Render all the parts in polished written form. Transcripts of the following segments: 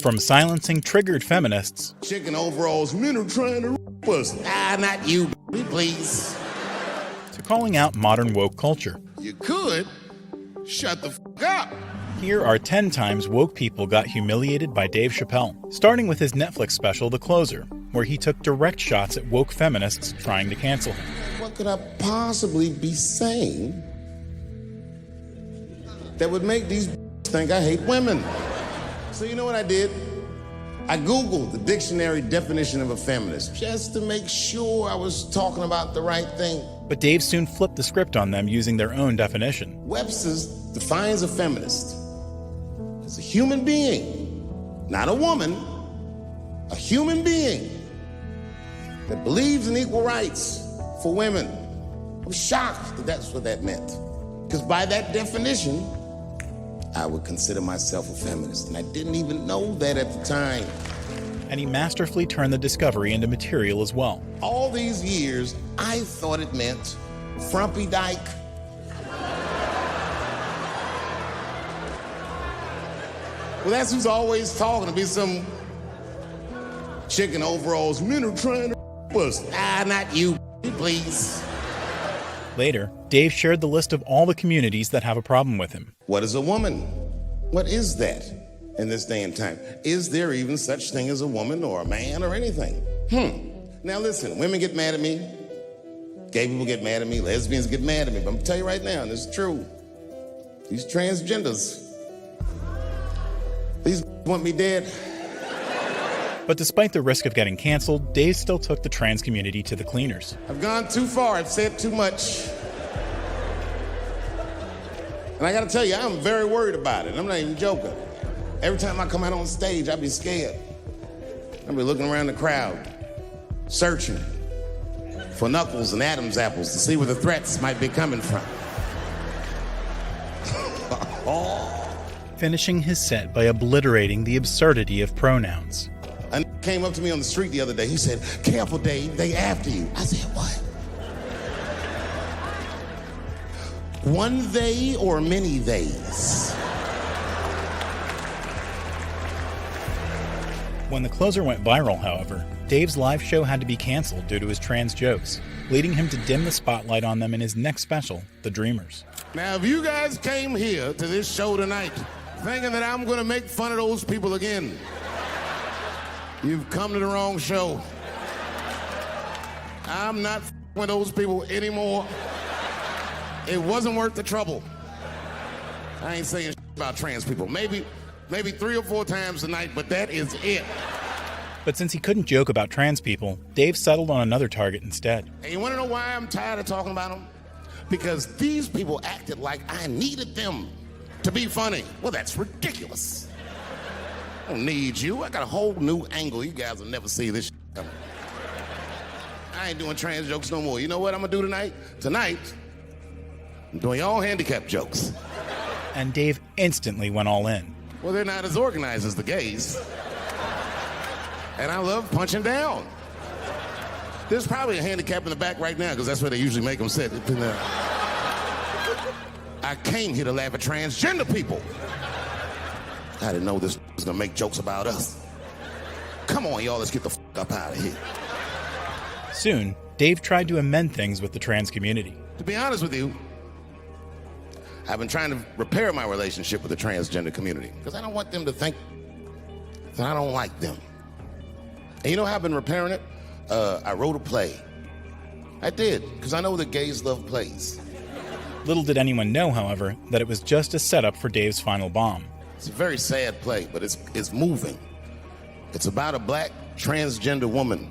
From silencing triggered feminists Chicken overalls, men are trying to rape us. Not you, please. to calling out modern woke culture. You could shut the up. Here are 10 times woke people got humiliated by Dave Chappelle, starting with his Netflix special, The Closer, where he took direct shots at woke feminists trying to cancel him. What could I possibly be saying that would make these think I hate women? So you know what I did? I Googled the dictionary definition of a feminist just to make sure I was talking about the right thing. But Dave soon flipped the script on them using their own definition. Webster's defines a feminist as a human being, not a woman, a human being that believes in equal rights for women. I was shocked that that's what that meant. Because by that definition, I would consider myself a feminist, and I didn't even know that at the time. And he masterfully turned the discovery into material as well. All these years, I thought it meant frumpy dyke. Well, that's who's always talking to be some chick in overalls. Men are trying to us. Not you, please. Later, Dave shared the list of all the communities that have a problem with him. What is a woman? What is that in this day and time? Is there even such thing as a woman or a man or anything? Now listen, women get mad at me. Gay people get mad at me. Lesbians get mad at me. But I'm gonna tell you right now, and this is true. These transgenders, these want me dead. But despite the risk of getting canceled, Dave still took the trans community to the cleaners. I've gone too far. I've said too much. And I gotta tell you, I'm very worried about it. I'm not even joking. Every time I come out on stage, I be scared. I be looking around the crowd, searching for Knuckles and Adam's apples to see where the threats might be coming from. Finishing his set by obliterating the absurdity of pronouns. A came up to me on the street the other day. He said, "Careful, Dave, they after you." I said, "What? One they or many theys?" When The Closer went viral, however, Dave's live show had to be canceled due to his trans jokes, leading him to dim the spotlight on them in his next special, The Dreamers. Now, if you guys came here to this show tonight thinking that I'm gonna make fun of those people again, you've come to the wrong show. I'm not with those people anymore. It wasn't worth the trouble. I ain't saying about trans people. Maybe 3 or 4 times tonight, but that is it. But since he couldn't joke about trans people, Dave settled on another target instead. And you wanna know why I'm tired of talking about them? Because these people acted like I needed them to be funny. Well, that's ridiculous. I don't need you. I got a whole new angle. You guys will never see this coming. I ain't doing trans jokes no more. You know what I'm gonna do tonight? Tonight, I'm doing all handicap jokes. And Dave instantly went all in. Well, they're not as organized as the gays. And I love punching down. There's probably a handicap in the back right now because that's where they usually make them sit. I came here to laugh at transgender people. I didn't know this was gonna make jokes about us. Come on, y'all, let's get the f up out of here. Soon, Dave tried to amend things with the trans community. To be honest with you, I've been trying to repair my relationship with the transgender community because I don't want them to think that I don't like them. And you know how I've been repairing it? I wrote a play. I did, because I know that gays love plays. Little did anyone know, however, that it was just a setup for Dave's final bomb. It's a very sad play, but it's moving. It's about a black transgender woman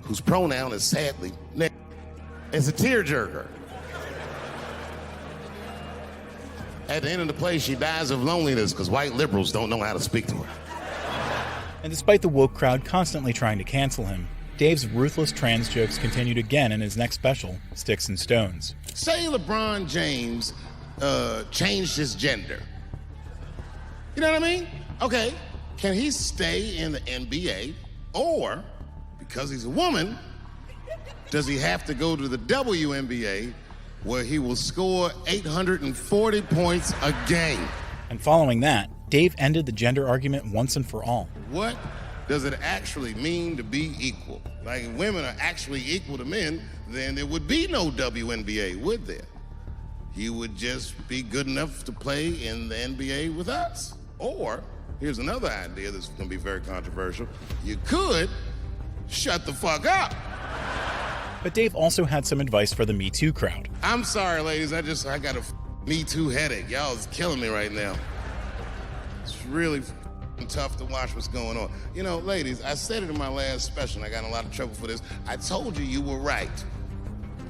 whose pronoun is sadly, it's a tearjerker. At the end of the play, she dies of loneliness because white liberals don't know how to speak to her. And despite the woke crowd constantly trying to cancel him, Dave's ruthless trans jokes continued again in his next special, Sticks and Stones. Say LeBron James changed his gender. You know what I mean? Okay, can he stay in the NBA, or, because he's a woman, does he have to go to the WNBA where he will score 840 points a game? And following that, Dave ended the gender argument once and for all. What does it actually mean to be equal? Like, if women are actually equal to men, then there would be no WNBA, would there? You would just be good enough to play in the NBA with us. Or, here's another idea that's gonna be very controversial. You could shut the fuck up. But Dave also had some advice for the Me Too crowd. I'm sorry, ladies, I got a Me Too headache. Y'all is killing me right now. It's really tough to watch what's going on. You know, ladies, I said it in my last special, and I got in a lot of trouble for this. I told you you were right.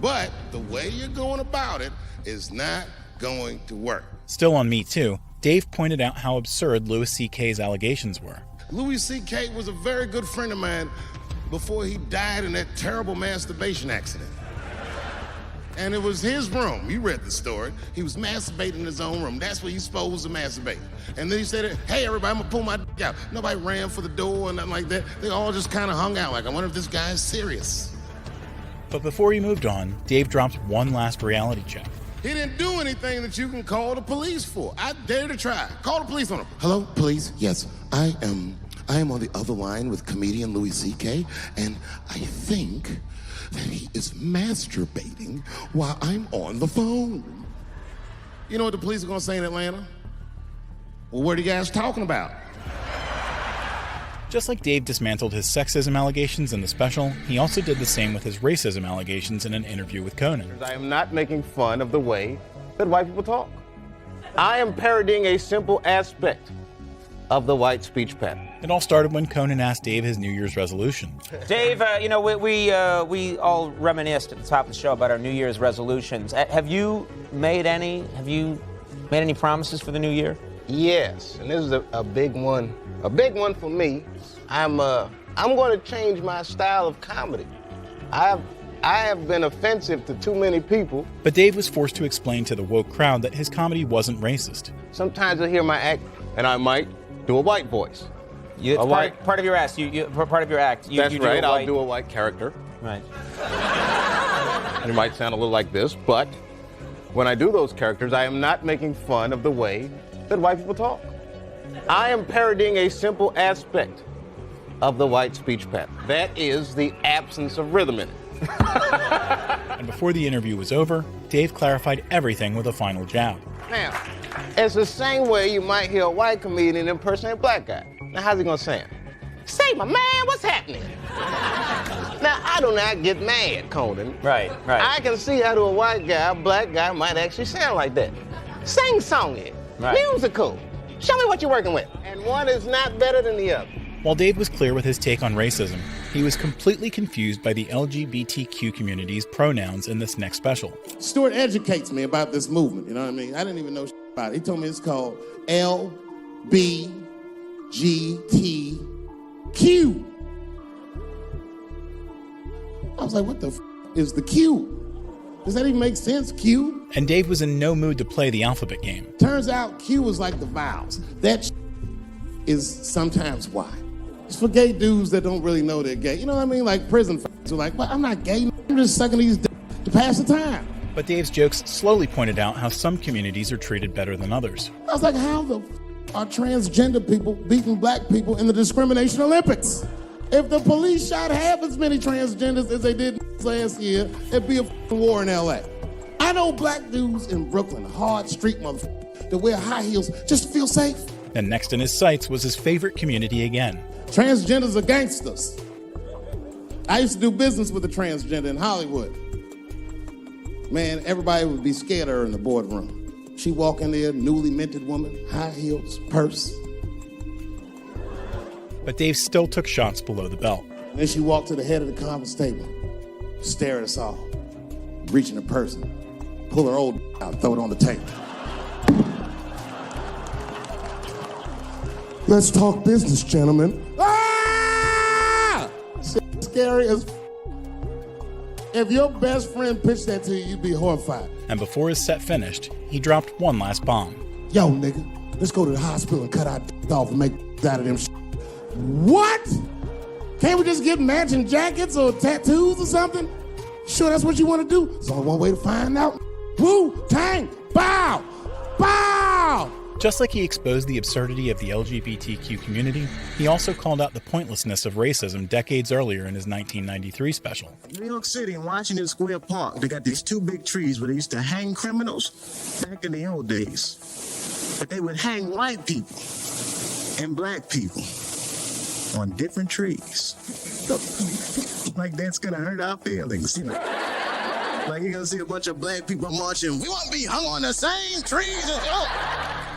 But the way you're going about it is not going to work. Still on Me Too, Dave pointed out how absurd Louis C.K.'s allegations were. Louis C.K. was a very good friend of mine before he died in that terrible masturbation accident. And it was his room. You read the story. He was masturbating in his own room. That's where you're supposed to masturbate. And then he said, hey, everybody, I'm gonna pull my dick out. Nobody ran for the door or nothing like that. They all just kind of hung out like, I wonder if this guy's serious. But before he moved on, Dave dropped one last reality check. He didn't do anything that you can call the police for. I dare to try. Call the police on him. Hello, police? Yes, I am on the other line with comedian Louis C.K., and I think that he is masturbating while I'm on the phone. You know what the police are gonna say in Atlanta? Well, what are you guys talking about? Just like Dave dismantled his sexism allegations in the special, he also did the same with his racism allegations in an interview with Conan. I am not making fun of the way that white people talk. I am parodying a simple aspect of the white speech pattern. It all started when Conan asked Dave his New Year's resolution. Dave, we all reminisced at the top of the show about our New Year's resolutions. Have you made any? Have you made any promises for the new year? Yes, and this is a big one. A big one for me. I'm going to change my style of comedy. I have been offensive to too many people. But Dave was forced to explain to the woke crowd that his comedy wasn't racist. Sometimes I hear my act, and I might do a white voice. Part of your act. Part of your act. That's right. I'll do a white character. Right. It might sound a little like this, but when I do those characters, I am not making fun of the way that white people talk. I am parodying a simple aspect of the white speech pattern. That is the absence of rhythm in it. And before the interview was over, Dave clarified everything with a final jab. Now, it's the same way you might hear a white comedian impersonate a black guy. Now, how's he gonna say it? Say, my man, what's happening? Now, I do not get mad, Conan. Right. I can see how to a white guy, a black guy might actually sound like that. Sing song it. Right. Musical. Show me what you're working with. And one is not better than the other. While Dave was clear with his take on racism, he was completely confused by the LGBTQ community's pronouns in this next special. Stuart educates me about this movement, you know what I mean? I didn't even know about it. He told me it's called LBGTQ. I was like, what the is the Q? Does that even make sense, Q? And Dave was in no mood to play the alphabet game. Turns out Q is like the vowels. That is sometimes why. It's for gay dudes that don't really know they're gay. You know what I mean? Like prison who are like, well, I'm not gay. I'm just sucking these to pass the time. But Dave's jokes slowly pointed out how some communities are treated better than others. I was like, how the are transgender people beating black people in the discrimination Olympics? If the police shot half as many transgenders as they did last year, it'd be a war in L.A. I know black dudes in Brooklyn, hard street motherfuckers, that wear high heels just to feel safe. And next in his sights was his favorite community again. Transgenders are gangsters. I used to do business with a transgender in Hollywood. Man, everybody would be scared of her in the boardroom. She walk in there, newly minted woman, high heels, purse. But Dave still took shots below the belt. Then she walked to the head of the conference table, stare at us all, reach in her purse, pull her old out, throw it on the table. Let's talk business, gentlemen. Ah! Shit scary as If your best friend pitched that to you, you'd be horrified. And before his set finished, he dropped one last bomb. Yo, nigga, let's go to the hospital and cut our off and make out of them shit. What? Can't we just get matching jackets or tattoos or something? Sure, that's what you want to do? There's only one way to find out. Wu-Tang, bow, bow. Just like he exposed the absurdity of the LGBTQ community, he also called out the pointlessness of racism decades earlier in his 1993 special. New York City in Washington Square Park, they got these two big trees where they used to hang criminals back in the old days. But they would hang white people and black people on different trees. Like that's gonna hurt our feelings, you know. Like you're gonna see a bunch of black people marching, we want to be hung on the same trees as you.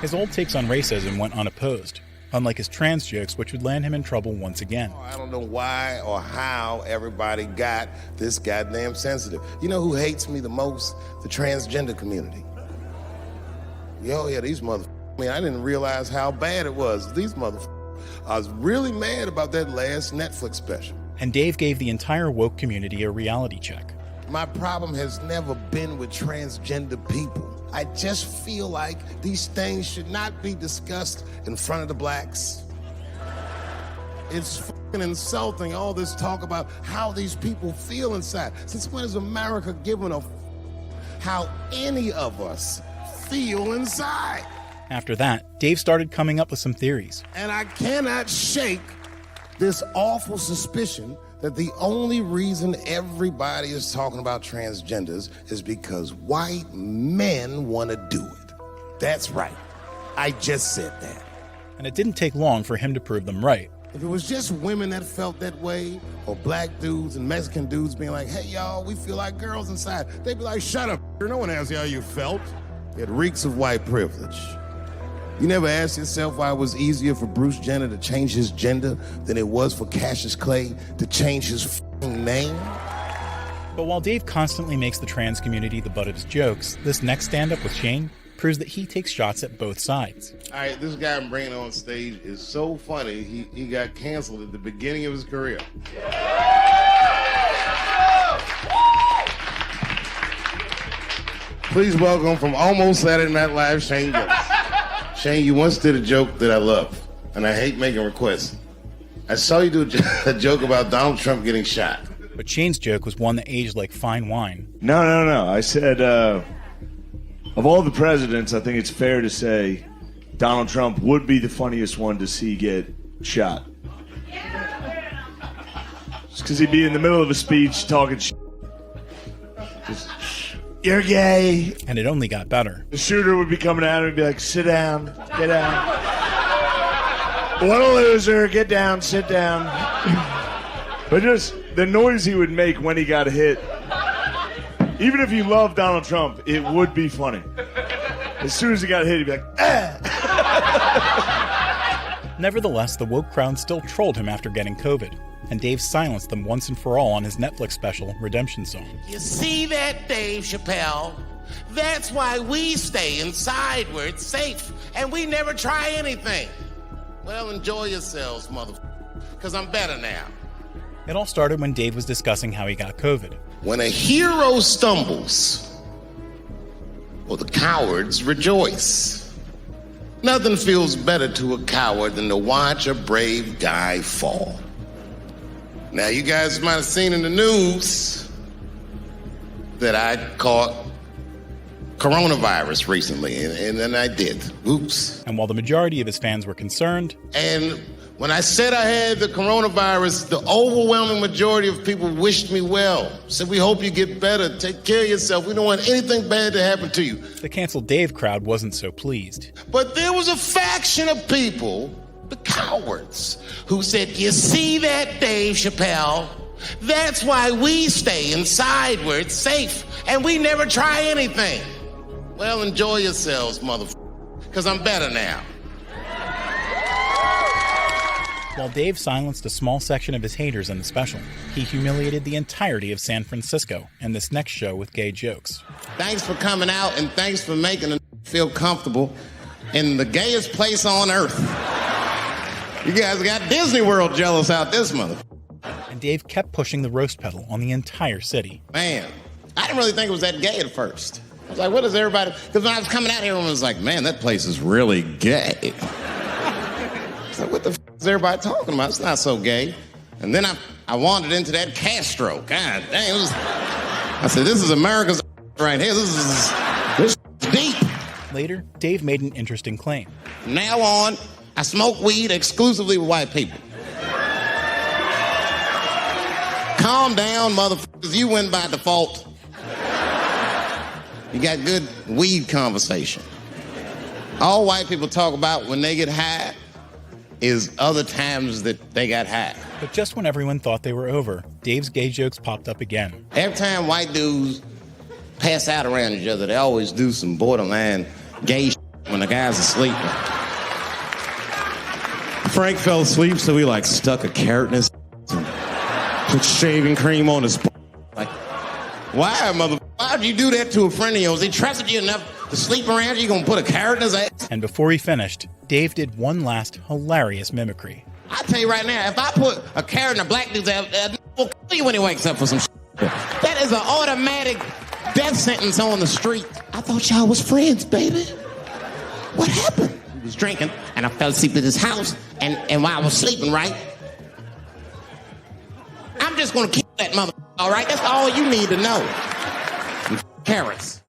His old takes on racism went unopposed, unlike his trans jokes, which would land him in trouble once again. I don't know why or how everybody got this goddamn sensitive. You know who hates me the most? The transgender community. Yo, yeah, these motherfuckers. I mean, I didn't realize how bad it was. These motherfuckers. I was really mad about that last Netflix special. And Dave gave the entire woke community a reality check. My problem has never been with transgender people. I just feel like these things should not be discussed in front of the blacks. It's fucking insulting, all this talk about how these people feel inside. Since when has America given a how any of us feel inside? After that, Dave started coming up with some theories. And I cannot shake this awful suspicion that the only reason everybody is talking about transgenders is because white men want to do it. That's right. I just said that. And it didn't take long for him to prove them right. If it was just women that felt that way, or black dudes and Mexican dudes being like, hey, y'all, we feel like girls inside, they'd be like, shut up, no one asked you how you felt. It reeks of white privilege. You never asked yourself why it was easier for Bruce Jenner to change his gender than it was for Cassius Clay to change his f***ing name? But while Dave constantly makes the trans community the butt of his jokes, this next stand-up with Shane proves that he takes shots at both sides. All right, this guy I'm bringing on stage is so funny, he got canceled at the beginning of his career. Please welcome from almost Saturday Night Live, Shane Gillis. Shane, you once did a joke that I love, and I hate making requests. I saw you do a joke about Donald Trump getting shot. But Shane's joke was one that aged like fine wine. No. I said, of all the presidents, I think it's fair to say Donald Trump would be the funniest one to see get shot. Just because he'd be in the middle of a speech talking shit. Just, you're gay. And it only got better. The shooter would be coming at him and be like, sit down, get down. What a loser, get down, sit down. But just the noise he would make when he got hit. Even if you love Donald Trump, it would be funny. As soon as he got hit, he'd be like, ah! Nevertheless, the woke crowd still trolled him after getting COVID, and Dave silenced them once and for all on his Netflix special, Redemption Song. You see that, Dave Chappelle? That's why we stay inside where it's safe, and we never try anything. Well, enjoy yourselves, motherfucker, because I'm better now. It all started when Dave was discussing how he got COVID. When a hero stumbles, well, the cowards rejoice. Nothing feels better to a coward than to watch a brave guy fall. Now, you guys might have seen in the news that I caught coronavirus recently, and then I did. Oops. And while the majority of his fans were concerned, and when I said I had the coronavirus, the overwhelming majority of people wished me well. Said, we hope you get better. Take care of yourself. We don't want anything bad to happen to you. The canceled Dave crowd wasn't so pleased. But there was a faction of people, the cowards, who said, you see that, Dave Chappelle? That's why we stay inside where it's safe, and we never try anything. Well, enjoy yourselves, motherfucker, because I'm better now. While Dave silenced a small section of his haters in the special, he humiliated the entirety of San Francisco in this next show with gay jokes. Thanks for coming out, and thanks for making us feel comfortable in the gayest place on earth. You guys got Disney World jealous out this mother. And Dave kept pushing the roast pedal on the entire city. Man, I didn't really think it was that gay at first. I was like, what is everybody... Because when I was coming out here, everyone was like, man, that place is really gay. I was like, what the f*** is everybody talking about? It's not so gay. And then I wandered into that Castro. God dang, I said, this is America's right here. This is deep. Later, Dave made an interesting claim. From now on, I smoke weed exclusively with white people. Calm down, motherfuckers. You win by default. You got good weed conversation. All white people talk about when they get high is other times that they got high. But just when everyone thought they were over, Dave's gay jokes popped up again. Every time white dudes pass out around each other, they always do some borderline gay shit when the guys are sleeping. Frank fell asleep, so he stuck a carrot in his and put shaving cream on his like, why, mother? Why'd you do that to a friend of yours? He trusted you enough to sleep around you gonna put a carrot in his ass? And before he finished, Dave did one last hilarious mimicry. I tell you right now, if I put a carrot in a black dude's ass, will kill you when he wakes up for some shit. That is an automatic death sentence on the street. I thought y'all was friends, baby. What happened? He was drinking, and I fell asleep at his house, and while I was sleeping, right? I'm just gonna kill that mother, all right? That's all you need to know. Carrots.